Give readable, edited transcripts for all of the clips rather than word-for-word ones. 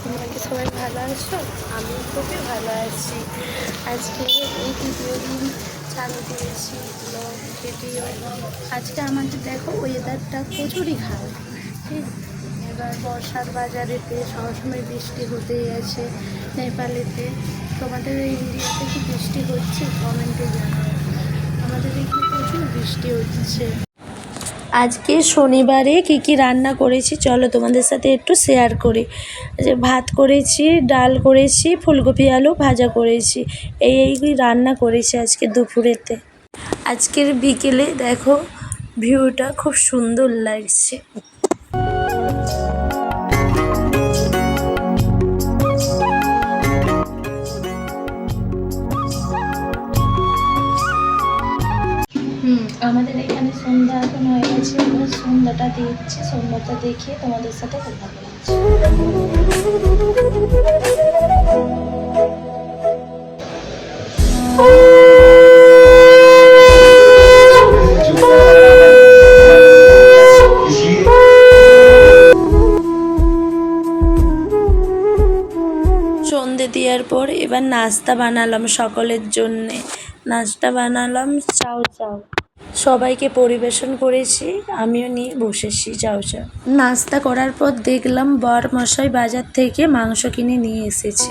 তোমরা কি সবাই ভালো আছো? আমি খুবই ভালো আছি। আজকে এই দ্বিতীয় দিন চালু করেছি ব্লগ ভিডিও। আজকে আমাদের দেখো ওয়েদারটা প্রচুরই খারাপ, ঠিক। এবার বর্ষার বাজারেতে সবসময় বৃষ্টি হতেই আছে। নেপালেতে, তোমাদের ইন্ডিয়াতে কি বৃষ্টি হচ্ছে? কমেন্টে জানাও। আমাদের এখানে প্রচুর বৃষ্টি হচ্ছে। আজকে শনিবারে কি কি রান্না করেছি চলো তোমাদের সাথে একটু শেয়ার করি। যে ভাত করেছি, ডাল করেছি, ফুলকপি আলু ভাজা করেছি, এই রান্না করেছি আজকে দুপুরেতে। আজকের বিকেলে দেখো ভিউটা খুব সুন্দর লাগছে। আমাদের এখানে সন্ধ্যা এখন হয়ে গেছে। এবার সন্ধ্যাটা দিচ্ছি, সন্ধ্যাটা দেখিয়ে তোমাদের সাথে কথা বলছি। সন্ধে দেওয়ার পর এবার নাস্তা বানালাম সকলের জন্যে। নাস্তা বানালাম চাউ চাউ, সবাইকে পরিবেশন করেছি, আমিও নিয়ে বসেছি চাউ চাউ। নাস্তা করার পর দেখলাম বর মশাই বাজার থেকে মাংস কিনে নিয়ে এসেছে।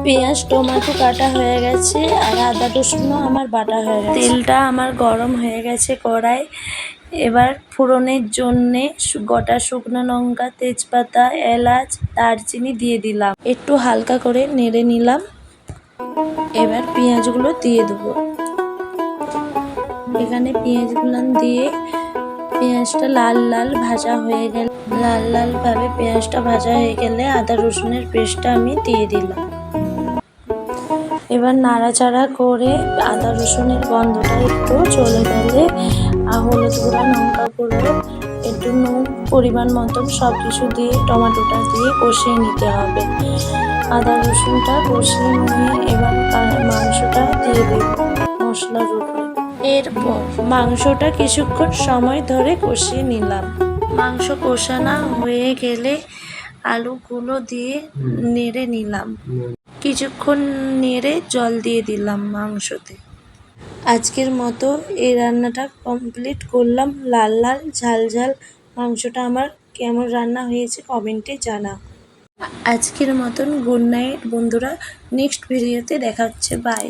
পেঁয়াজ টমেটো কাটা হয়ে গেছে আর আদা রসুনও আমার বাটা হয়ে গেছে। তেলটা আমার গরম হয়ে গেছে কড়াই। এবার ফোড়নের জন্যে গোটা শুকনো লঙ্কা, তেজপাতা, এলাচ, দারচিনি দিয়ে দিলাম। একটু হালকা করে নেড়ে নিলাম। এবার পেঁয়াজগুলো দিয়ে দেবো। এখানে পেঁয়াজগুলো দিয়ে পেঁয়াজটা লাল লাল ভাজা হয়ে গেলে, লাল লাল ভাবে পেঁয়াজটা ভাজা হয়ে গেলে আদা রসুনের পেস্টটা আমি দিয়ে দিলাম। এবার নাড়াচাড়া করে আদা রসুনের গন্ধটা একটু চলে গেলে হলুদ গুঁড়া, লঙ্কা গুঁড়ো, একটু নুন পরিমাণ মতন সব কিছু দিয়ে টমেটোটা দিয়ে কষিয়ে নিতে হবে। আদা রসুনটা কষিয়ে নিয়ে এবার মাংসটা দিয়ে দেব মশলার উপরে। এরপর মাংসটা কিছুক্ষণ সময় ধরে কষিয়ে নিলাম। মাংস কষানো হয়ে গেলে আলুগুলো দিয়ে নেড়ে নিলাম। কিছুক্ষণ নেড়ে জল দিয়ে দিলাম মাংসতে। আজকের মতো এই রান্নাটা কমপ্লিট করলাম। লাল লাল ঝাল ঝাল মাংসটা আমার কেমন রান্না হয়েছে কমেন্টে জানাও। আজকের মতন গুড নাইট বন্ধুরা, নেক্সট ভিডিওতে দেখা হচ্ছে, বাই।